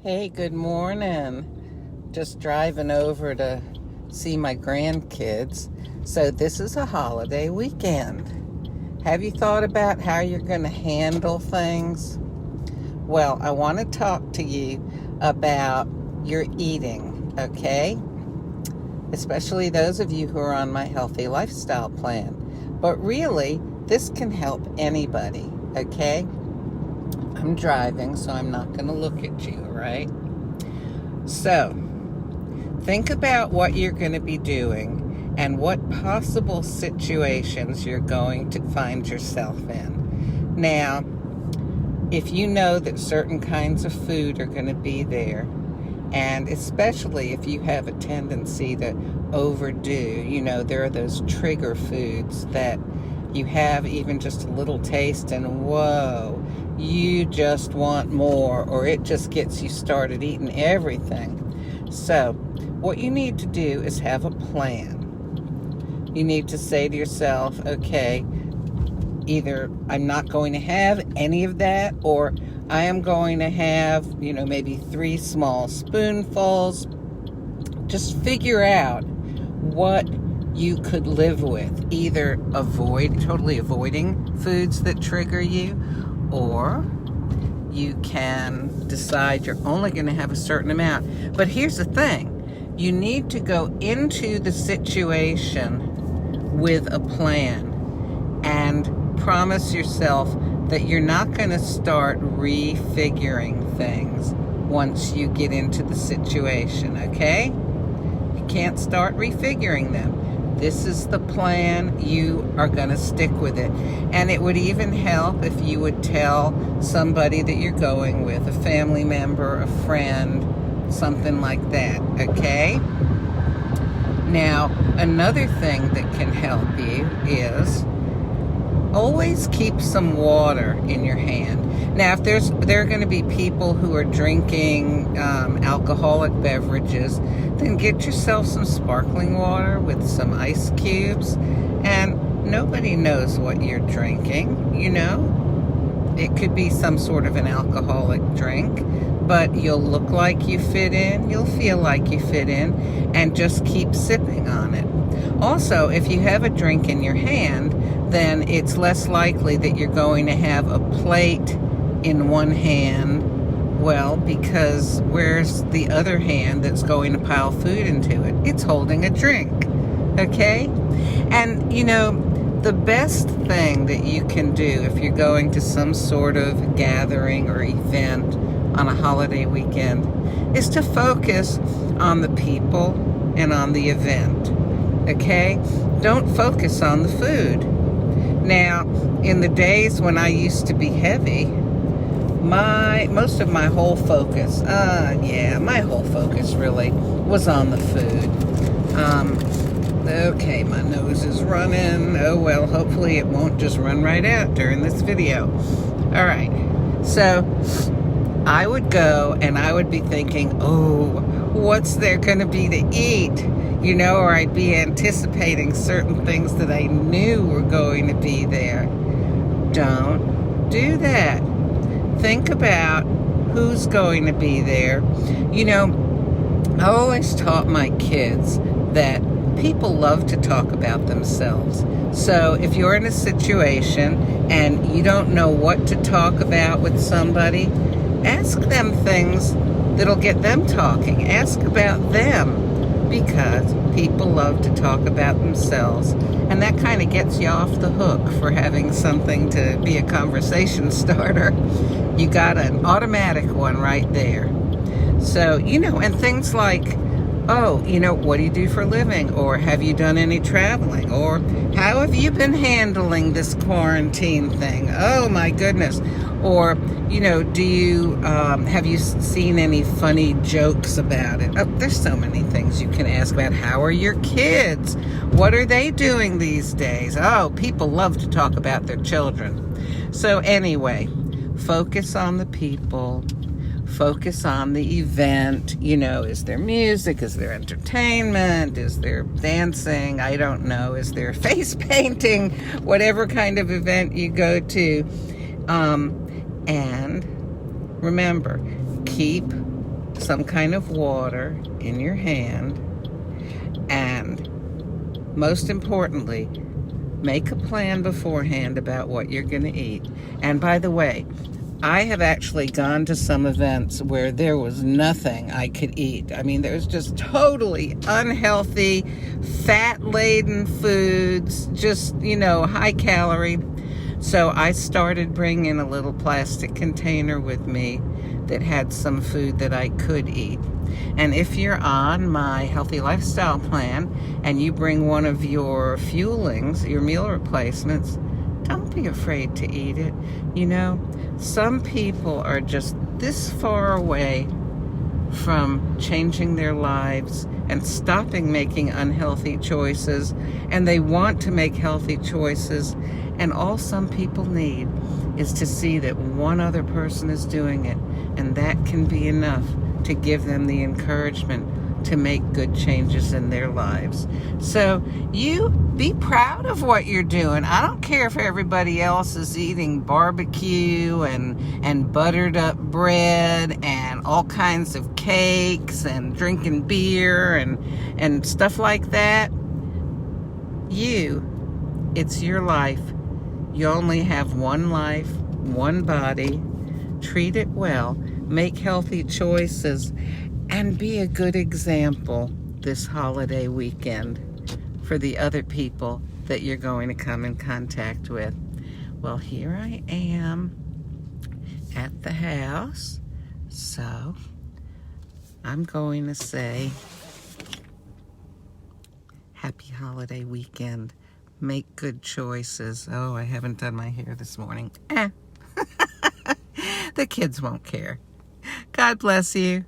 Hey, good morning. Just driving over to see my grandkids. So this is a holiday weekend. Have you thought about how you're going to handle things? Well, I want to talk to you about your eating, okay? Especially those of you who are on my healthy lifestyle plan. But really, this can help anybody, okay? I'm driving, so I'm not going to look at you, right? So, think about what you're going to be doing and what possible situations you're going to find yourself in. Now, if you know that certain kinds of food are going to be there, and especially if you have a tendency to overdo, there are those trigger foods that you have even just a little taste and whoa, you just want more, or it just gets you started eating everything. So what you need to do is have a plan. You need to say to yourself, okay, either I'm not going to have any of that, or I am going to have, maybe 3 small spoonfuls. Just figure out what you could live with. Either totally avoiding foods that trigger you, or you can decide you're only going to have a certain amount. But here's the thing. You need to go into the situation with a plan and promise yourself that you're not going to start refiguring things once you get into the situation, okay? You can't start refiguring them. This is the plan. You are going to stick with it. And it would even help if you would tell somebody that you're going with, a family member, a friend, something like that, okay? Now, another thing that can help you is always keep some water in your hand. Now, if there are going to be people who are drinking alcoholic beverages, then get yourself some sparkling water with some ice cubes. And nobody knows what you're drinking, It could be some sort of an alcoholic drink, but you'll look like you fit in, you'll feel like you fit in, and just keep sipping on it. Also, if you have a drink in your hand, then it's less likely that you're going to have a plate in one hand. Well, because where's the other hand that's going to pile food into it? It's holding a drink, okay? And, the best thing that you can do if you're going to some sort of gathering or event on a holiday weekend is to focus on the people and on the event, okay? Don't focus on the food. Now, in the days when I used to be heavy, most of my whole focus, my whole focus really was on the food. Okay, my nose is running. Oh well, hopefully it won't just run right out during this video. All right, so I would go and I would be thinking, oh, what's there going to be to eat? Or I'd be anticipating certain things that I knew were going to be there. Don't do that. Think about who's going to be there. I always taught my kids that people love to talk about themselves. So if you're in a situation and you don't know what to talk about with somebody, ask them things that'll get them talking. Ask about them, because people love to talk about themselves, and that kind of gets you off the hook for having something to be a conversation starter. You got an automatic one right there. So, and things like, oh, what do you do for a living? Or have you done any traveling? Or how have you been handling this quarantine thing? Oh my goodness. Or, do you, have you seen any funny jokes about it? Oh, there's so many things you can ask about. How are your kids? What are they doing these days? Oh, people love to talk about their children. So anyway, focus on the people. Focus on the event. Is there music? Is there entertainment? Is there dancing? I don't know. Is there face painting? Whatever kind of event you go to. And remember, keep some kind of water in your hand, and most importantly, make a plan beforehand about what you're going to eat. And by the way, I have actually gone to some events where there was nothing I could eat. I mean, there's just totally unhealthy, fat-laden foods, just, high calorie. So I started bringing a little plastic container with me that had some food that I could eat. And if you're on my healthy lifestyle plan and you bring one of your fuelings, your meal replacements, don't be afraid to eat it. Some people are just this far away from changing their lives and stopping making unhealthy choices, and they want to make healthy choices, and all some people need is to see that one other person is doing it, and that can be enough to give them the encouragement to make good changes in their lives. So you be proud of what you're doing. I don't care if everybody else is eating barbecue and buttered up bread and all kinds of cakes and drinking beer and stuff like that. It's your life. You only have one life, one body. Treat it well. Make healthy choices. And be a good example this holiday weekend for the other people that you're going to come in contact with. Well, here I am at the house, so I'm going to say happy holiday weekend. Make good choices. Oh, I haven't done my hair this morning. The kids won't care. God bless you.